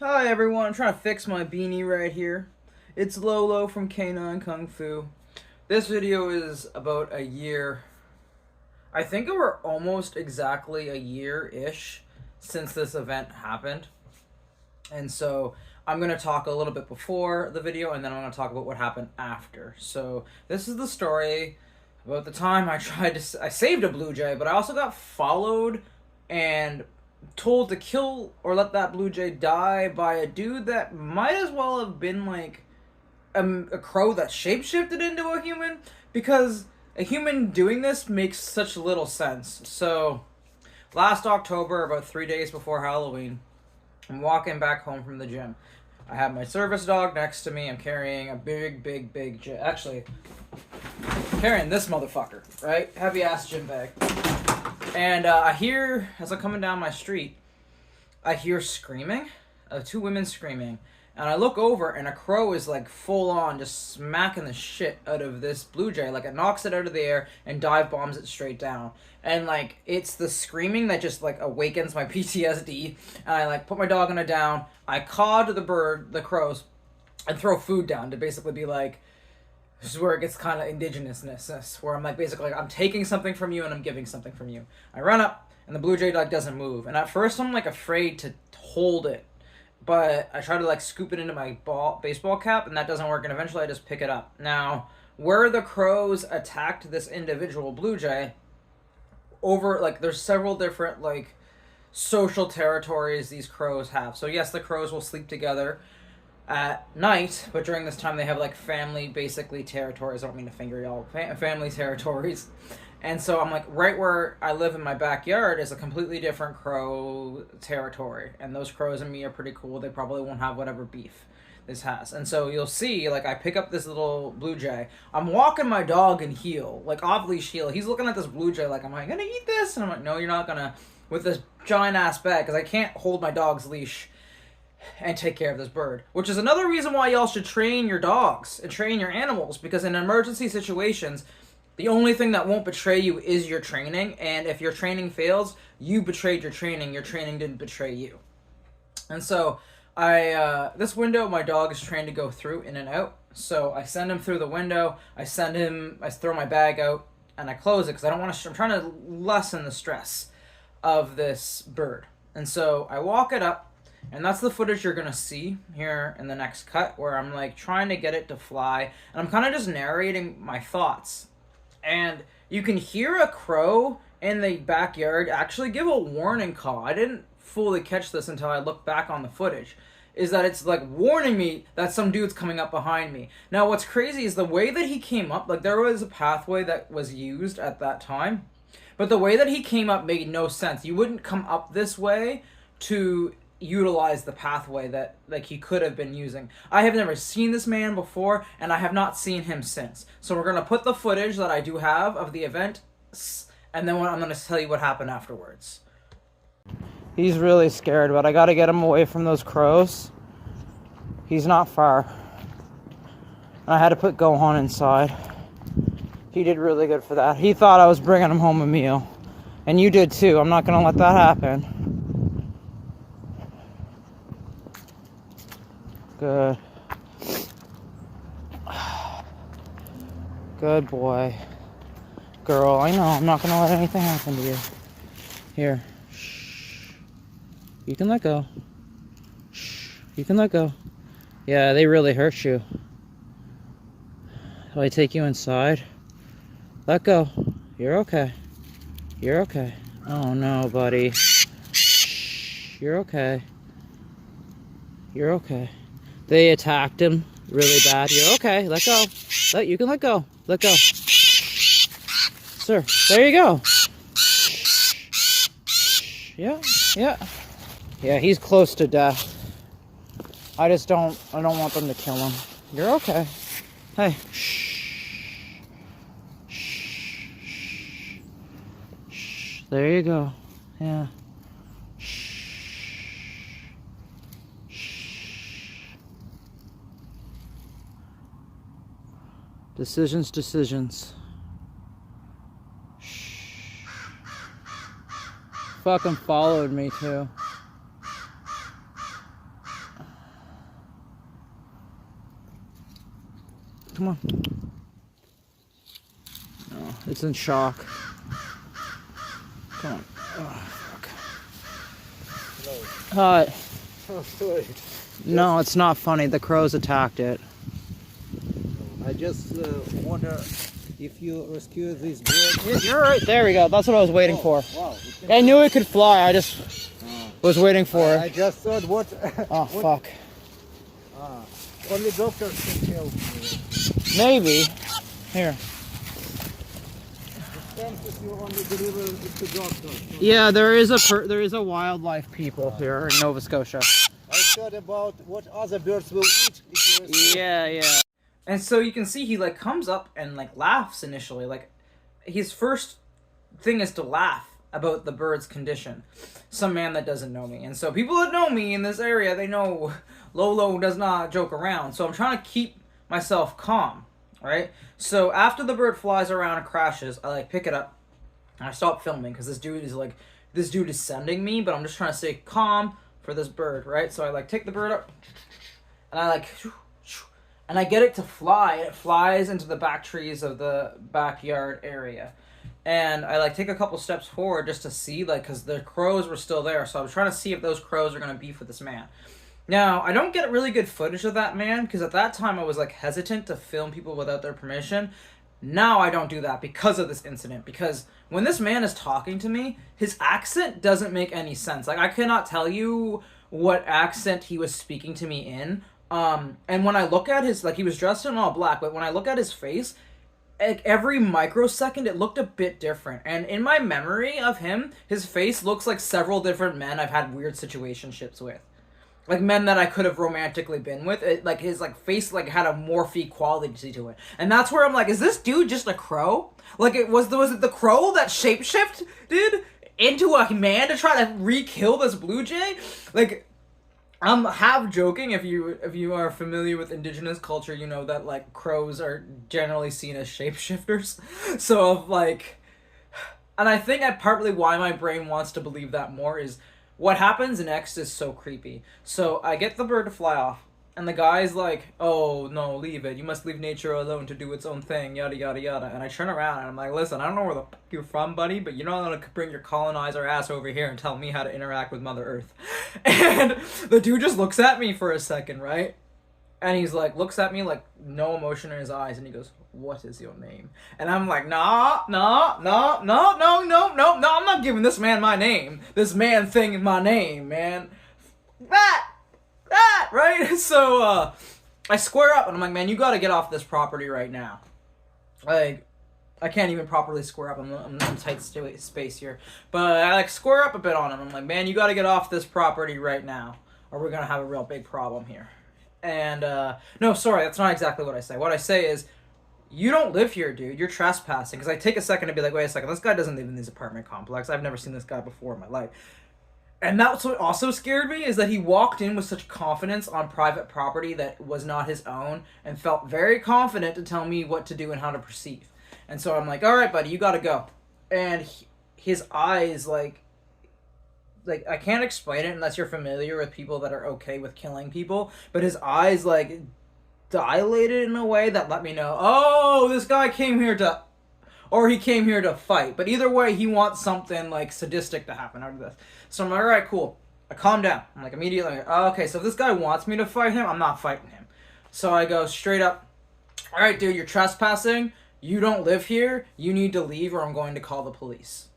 Hi everyone, I'm trying to fix my beanie right here. It's Lolo from K9 Kung Fu. This video is about a year. I think it were almost exactly a year-ish since this event happened. And so I'm going to talk a little bit before the video and then I'm going to talk about what happened after. So this is the story about the time I saved a blue jay, but I also got followed and told to kill or let that blue jay die by a dude that might as well have been like a crow that shapeshifted into a human, because a human doing this makes such little sense. So last October, about 3 days before Halloween, I'm walking back home from the gym. I have my service dog next to me. I'm carrying a big actually, carrying this motherfucker, right? Heavy ass gym bag. And I hear, as I'm coming down my street, I hear screaming, two women screaming. And I look over, and a crow is like full on just smacking the shit out of this blue jay. Like, it knocks it out of the air and dive bombs it straight down. And like, it's the screaming that just like awakens my PTSD. And I like put my dog on it down. I cawed the crows, and throw food down to basically be like, this is where it gets kind of indigenousness, where I'm like, basically, like, I'm taking something from you and I'm giving something from you. I run up, and the blue jay like doesn't move. And at first, I'm like afraid to hold it, but I try to like scoop it into my baseball cap, and that doesn't work. And eventually, I just pick it up. Now, where the crows attacked this individual blue jay, over like there's several different like social territories these crows have. So yes, the crows will sleep together at night, but during this time they have like family basically territories. I don't mean to finger y'all, family territories. And so I'm like, right where I live in my backyard is a completely different crow territory, and those crows and me are pretty cool. They probably won't have whatever beef this has. And so you'll see, like, I pick up this little blue jay. I'm walking my dog in heel, like off leash heel. He's looking at this blue jay like, am I gonna eat this? And I'm like, no, you're not gonna, with this giant ass bag, because I can't hold my dog's leash and take care of this bird. Which is another reason why y'all should train your dogs and train your animals, because in emergency situations, the only thing that won't betray you is your training, and if your training fails, you betrayed your training didn't betray you. And so, this window, my dog is trained to go through, in and out, so I send him through the window, I throw my bag out, and I close it, because I don't want to, I'm trying to lessen the stress of this bird. And so, I walk it up, and that's the footage you're gonna see here in the next cut, where I'm like trying to get it to fly, and I'm kind of just narrating my thoughts. And you can hear a crow in the backyard actually give a warning call. I didn't fully catch this until I looked back on the footage. Is that it's like warning me that some dude's coming up behind me. Now, what's crazy is the way that he came up, like, there was a pathway that was used at that time, but the way that he came up made no sense. You wouldn't come up this way to utilize the pathway that like he could have been using. I have never seen this man before, and I have not seen him since. So we're gonna put the footage that I do have of the event, and then I'm gonna tell you what happened afterwards. He's really scared, but I gotta get him away from those crows. He's not far. I had to put Gohan inside. He did really good for that. He thought I was bringing him home a meal, and you did too. I'm not gonna let that happen. Good. Good boy. Girl, I know, I'm not gonna let anything happen to you. Here. Shh. You can let go. Shh. You can let go. Yeah, they really hurt you. Do I take you inside? Let go. You're okay. You're okay. Oh no, buddy. Shh. You're okay. You're okay. They attacked him really bad. You're okay. Let go. You can let go. Let go. Sir, there you go. Yeah, yeah. Yeah, he's close to death. I don't want them to kill him. You're okay. Hey. Shh. Shh. Shh. There you go. Yeah. Decisions. Shh. Fucking followed me too. Come on. No, it's in shock. Come on. Oh, fuck. Hi. Oh, sorry. No, it's not funny. The crows attacked it. I just wonder if you rescue this bird. You're right. There we go. That's what I was waiting for. Wow. I knew it could fly. I just was waiting for it. I just thought what... Oh, fuck. Only doctors can help me. Maybe. Here. Sometimes you only deliver it to doctors. Yeah, there is a wildlife people here in Nova Scotia. I thought about what other birds will eat if you rescue. Yeah. And so you can see he like comes up and like laughs initially. Like his first thing is to laugh about the bird's condition. Some man that doesn't know me. And so people that know me in this area, they know Lolo does not joke around. So I'm trying to keep myself calm, right? So after the bird flies around and crashes, I like pick it up and I stop filming because this dude is sending me, but I'm just trying to stay calm for this bird, right? So I like take the bird up and I get it to fly, and it flies into the back trees of the backyard area. And I like take a couple steps forward just to see, like, because the crows were still there. So I was trying to see if those crows are going to beef with this man. Now, I don't get really good footage of that man, because at that time I was like hesitant to film people without their permission. Now I don't do that because of this incident. Because when this man is talking to me, his accent doesn't make any sense. Like, I cannot tell you what accent he was speaking to me in. And when I look at his, like, he was dressed in all black, but when I look at his face, like, every microsecond it looked a bit different. And in my memory of him, his face looks like several different men I've had weird situationships with. Like, men that I could have romantically been with. Like, his, like, face, like, had a morphy quality to it. And that's where I'm like, is this dude just a crow? Like, was it the crow that shapeshifted into a man to try to re-kill this blue jay? Like, I'm half joking. If you are familiar with indigenous culture, you know that, like, crows are generally seen as shapeshifters. So, like... And I think partly why my brain wants to believe that more is what happens next is so creepy. So I get the bird to fly off, and the guy's like, oh, no, leave it. You must leave nature alone to do its own thing, yada, yada, yada. And I turn around, and I'm like, listen, I don't know where the fuck you're from, buddy, but you're not going to bring your colonizer ass over here and tell me how to interact with Mother Earth. And the dude just looks at me for a second, right? And he's like, looks at me like no emotion in his eyes, and he goes, what is your name? And I'm like, no, I'm not giving this man my name. This man thing is my name, man. That, right? So, I square up, and I'm like, man, you gotta get off this property right now. Like, I can't even properly square up. I'm in tight space here. But I, like, square up a bit on him. I'm like, man, you gotta get off this property right now, or we're gonna have a real big problem here. And, no, sorry, that's not exactly what I say. What I say is, you don't live here, dude. You're trespassing. Because I take a second to be like, wait a second, this guy doesn't live in this apartment complex. I've never seen this guy before in my life. And that's what also scared me, is that he walked in with such confidence on private property that was not his own, and felt very confident to tell me what to do and how to proceed. And so I'm like, all right, buddy, you gotta go. And his eyes, like, I can't explain it unless you're familiar with people that are okay with killing people, but his eyes, like, dilated in a way that let me know, oh, this guy came here to, or he came here to fight. But either way, he wants something, like, sadistic to happen out of this. So I'm like, all right, cool. I calm down. I'm like, immediately, like, oh, okay, so if this guy wants me to fight him, I'm not fighting him. So I go straight up, all right, dude, you're trespassing. You don't live here. You need to leave, or I'm going to call the police.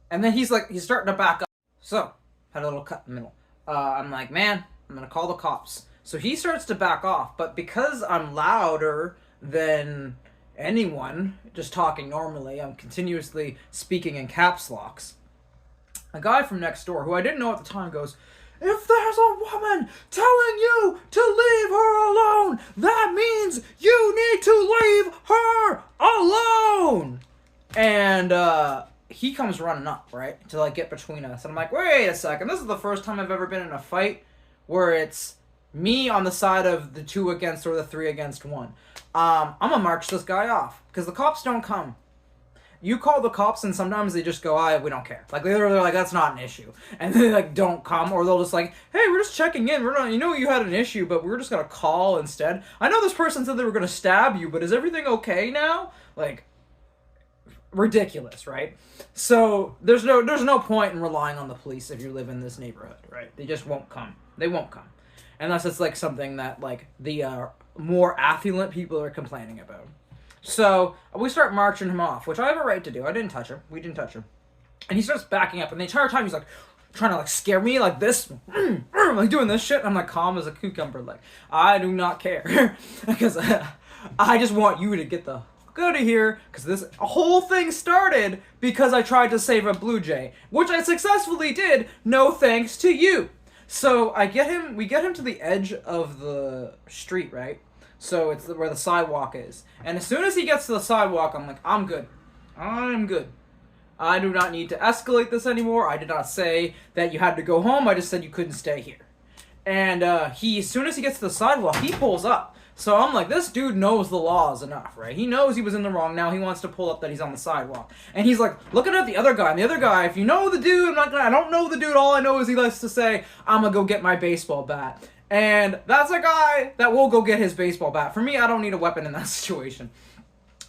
And then he's starting to back up. So, had a little cut in the middle. I'm like, man, I'm going to call the cops. So he starts to back off, but because I'm louder than anyone, just talking normally, I'm continuously speaking in caps locks. A guy from next door, who I didn't know at the time, goes, if there's a woman telling you to leave her alone, that means you need to leave her alone! And, he comes running up, right, to, like, get between us. And I'm like, wait a second, this is the first time I've ever been in a fight where it's me on the side of the 2 against or the 3 against 1. I'm gonna march this guy off, because the cops don't come. you call the cops and sometimes they just go, we don't care. Like, they're like, that's not an issue. And they, like, don't come, or they'll just like, hey, we're just checking in. We're not, you had an issue, but we're just gonna call instead. I know this person said they were gonna stab you, but is everything okay now? Like, ridiculous, right? So, there's no point in relying on the police if you live in this neighborhood, right? They just won't come. They won't come. Unless it's, like, something that, like, the more affluent people are complaining about. So, we start marching him off, which I have a right to do. I didn't touch him. We didn't touch him. And he starts backing up, and the entire time he's like, trying to like scare me like this, like doing this shit. I'm like calm as a cucumber, like, I do not care. Because I just want you to get the fuck out of here, because this whole thing started because I tried to save a blue jay, which I successfully did, no thanks to you. So we get him to the edge of the street, right? So it's where the sidewalk is. And as soon as he gets to the sidewalk, I'm like, I'm good. I'm good. I do not need to escalate this anymore. I did not say that you had to go home. I just said you couldn't stay here. And as soon as he gets to the sidewalk, he pulls up. So I'm like, this dude knows the laws enough, right? He knows he was in the wrong. Now he wants to pull up that he's on the sidewalk. And he's like, looking at the other guy. And the other guy, if you know the dude, I don't know the dude. All I know is he likes to say, I'm going to go get my baseball bat. And that's a guy that will go get his baseball bat. For me, I don't need a weapon in that situation.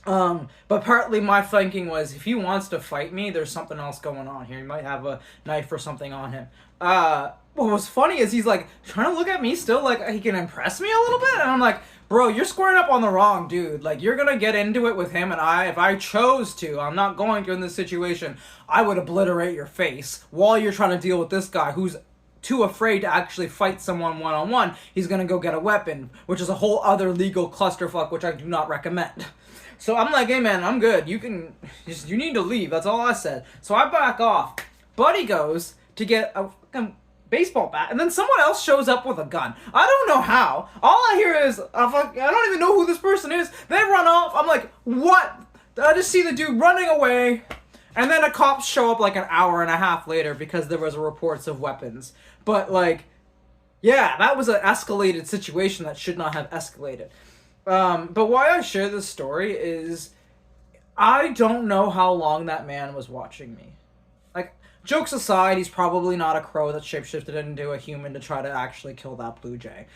But partly my thinking was, if he wants to fight me, there's something else going on here. He might have a knife or something on him. What was funny is he's like trying to look at me still like he can impress me a little bit. And I'm like, bro, you're squaring up on the wrong dude. Like, you're gonna get into it with him, and if I chose to, I'm not going to in this situation, I would obliterate your face while you're trying to deal with this guy who's too afraid to actually fight someone one-on-one. He's gonna go get a weapon, which is a whole other legal clusterfuck, which I do not recommend. So I'm like, hey man, I'm good. You need to leave. That's all I said. So I back off. Buddy goes to get a fucking baseball bat, and then someone else shows up with a gun. I don't know how. All I hear is, I don't even know who this person is. They run off. I'm like, what? I just see the dude running away. And then the cops show up like an hour and a half later because there was reports of weapons. But like, yeah, that was an escalated situation that should not have escalated. But why I share this story is I don't know how long that man was watching me. Like, jokes aside, he's probably not a crow that shapeshifted into a human to try to actually kill that blue jay.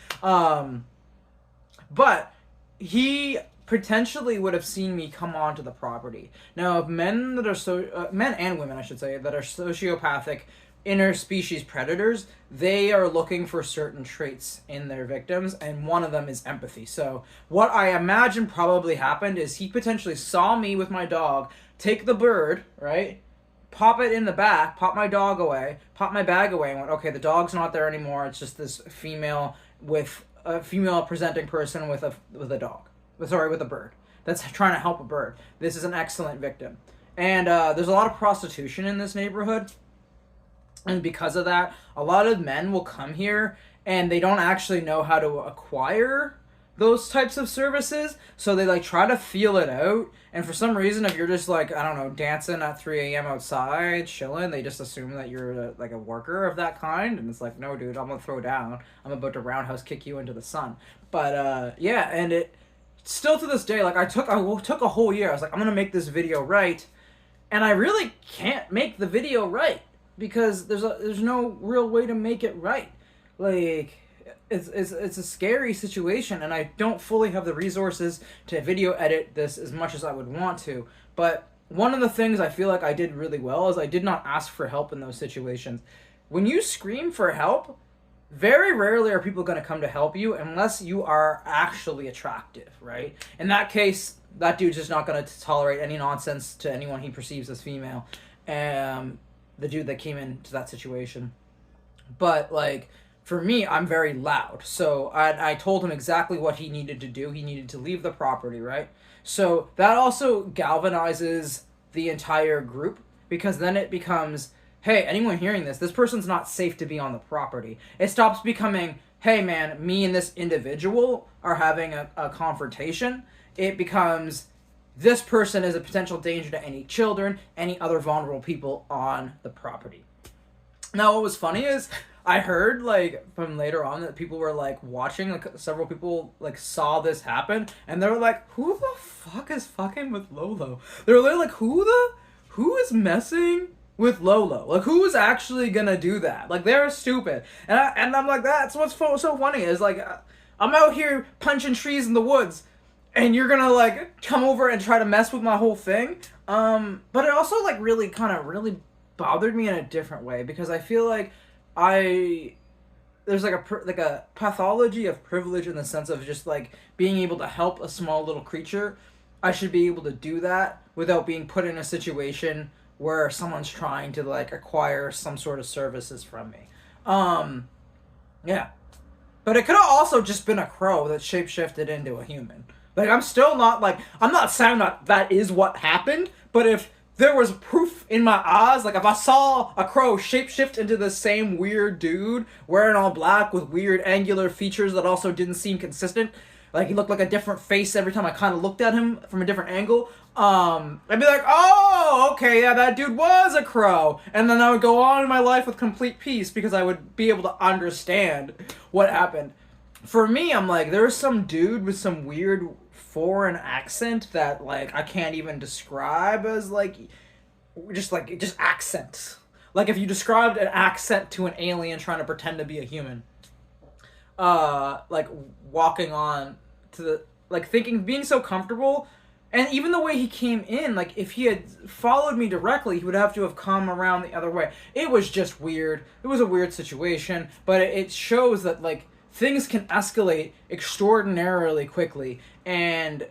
But he potentially would have seen me come onto the property. Now, men and women, I should say, that are sociopathic interspecies predators, they are looking for certain traits in their victims, and one of them is empathy. So what I imagine probably happened is he potentially saw me with my dog, take the bird, right, pop it in the back, pop my dog away, pop my bag away, and went, okay, the dog's not there anymore, it's just this female presenting person with a dog. Sorry, with a bird that's trying to help a bird. This is an excellent victim. And there's a lot of prostitution in this neighborhood. And because of that, a lot of men will come here and they don't actually know how to acquire those types of services. So they like try to feel it out. And for some reason, if you're just like, I don't know, dancing at 3 a.m. outside, chilling, they just assume that you're like a worker of that kind. And it's like, no, dude, I'm going to throw down. I'm about to roundhouse kick you into the sun. But yeah, and it still to this day, like I took a whole year. I was like, I'm going to make this video right. And I really can't make the video right. Because there's no real way to make it right. Like, it's a scary situation, and I don't fully have the resources to video edit this as much as I would want to. But one of the things I feel like I did really well is I did not ask for help in those situations. When you scream for help, very rarely are people going to come to help you unless you are actually attractive, right? In that case, that dude's just not going to tolerate any nonsense to anyone he perceives as female. The dude that came into that situation. But, like, for me, I'm very loud. So I told him exactly what he needed to do. He needed to leave the property, right? So that also galvanizes the entire group, because then it becomes, hey, anyone hearing this person's not safe to be on the property. It stops becoming, hey, man, me and this individual are having a confrontation. It becomes, this person is a potential danger to any children, any other vulnerable people on the property. Now, what was funny is I heard like from later on that people were like watching, like several people like saw this happen, and they were like, "Who the fuck is fucking with Lolo?" They were literally like, who is messing with Lolo? Like, who is actually gonna do that? Like, they're stupid." And I'm like, that's what's so funny is like, I'm out here punching trees in the woods, and you're gonna like come over and try to mess with my whole thing. But it also like really kind of really bothered me in a different way because I feel like I there's like a pathology of privilege in the sense of just like being able to help a small little creature. I should be able to do that without being put in a situation where someone's trying to like acquire some sort of services from me. Yeah. But it could have also just been a crow that shapeshifted into a human. Like, I'm still not, like, I'm not saying that is what happened, but if there was proof in my eyes, like, if I saw a crow shapeshift into the same weird dude wearing all black with weird angular features that also didn't seem consistent, like, he looked like a different face every time I kind of looked at him from a different angle, I'd be like, oh, okay, yeah, that dude was a crow. And then I would go on in my life with complete peace because I would be able to understand what happened. For me, I'm like, there's some dude with some weird foreign accent that, like, I can't even describe as, like, just accent. Like, if you described an accent to an alien trying to pretend to be a human, like, walking on to the, like, thinking, being so comfortable, and even the way he came in, like, if he had followed me directly, he would have to have come around the other way. It was just weird. It was a weird situation, but it shows that, like, things can escalate extraordinarily quickly, and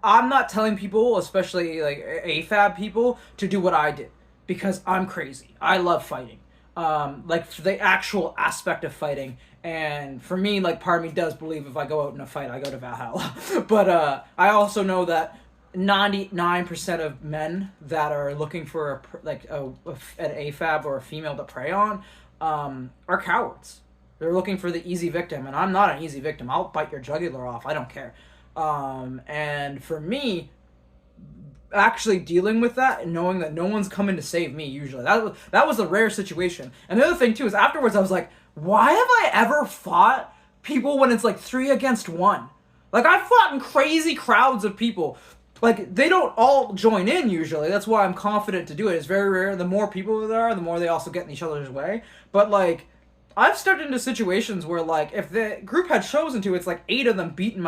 I'm not telling people, especially like AFAB people, to do what I did because I'm crazy. I love fighting, like the actual aspect of fighting. And for me, like part of me does believe if I go out in a fight, I go to Valhalla. But I also know that 99% of men that are looking for an AFAB or a female to prey on are cowards. They're looking for the easy victim, and I'm not an easy victim. I'll bite your jugular off. I don't care. And for me, actually dealing with that and knowing that no one's coming to save me usually, that was a rare situation. And the other thing too is afterwards I was like, why have I ever fought people when it's like 3 against 1? Like, I've fought in crazy crowds of people. Like, they don't all join in usually. That's why I'm confident to do it. It's very rare. The more people there are, the more they also get in each other's way. But like, I've stepped into situations where, like, if the group had chosen to, it's like 8 of them beating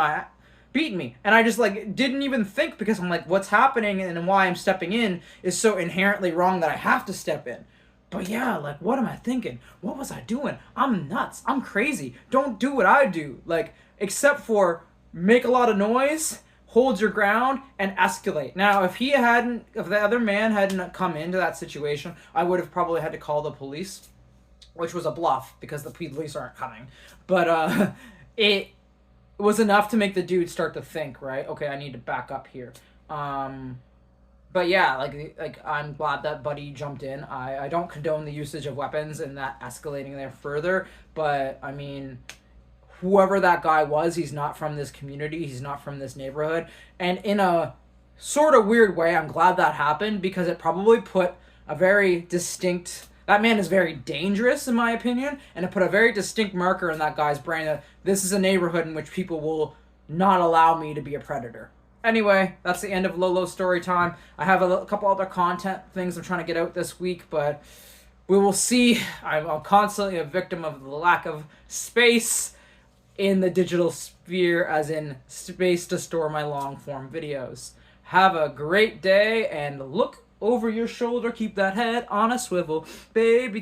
me, and I just like didn't even think because I'm like, what's happening and why I'm stepping in is so inherently wrong that I have to step in. But yeah, like, what am I thinking? What was I doing? I'm nuts. I'm crazy. Don't do what I do. Like, except for make a lot of noise, hold your ground, and escalate. Now, if the other man hadn't come into that situation, I would have probably had to call the police, which was a bluff because the police aren't coming. But it was enough to make the dude start to think, right? Okay, I need to back up here. But yeah, like I'm glad that Buddy jumped in. I don't condone the usage of weapons and that escalating there further, but I mean, whoever that guy was, he's not from this community, he's not from this neighborhood, and in a sort of weird way, I'm glad that happened because it probably put a very distinct... That man is very dangerous, in my opinion, and it put a very distinct marker in that guy's brain that this is a neighborhood in which people will not allow me to be a predator. Anyway, that's the end of Lolo's story time. I have a couple other content things I'm trying to get out this week, but we will see. I'm constantly a victim of the lack of space in the digital sphere, as in space to store my long-form videos. Have a great day, and look over your shoulder. Keep that head on a swivel. Baby,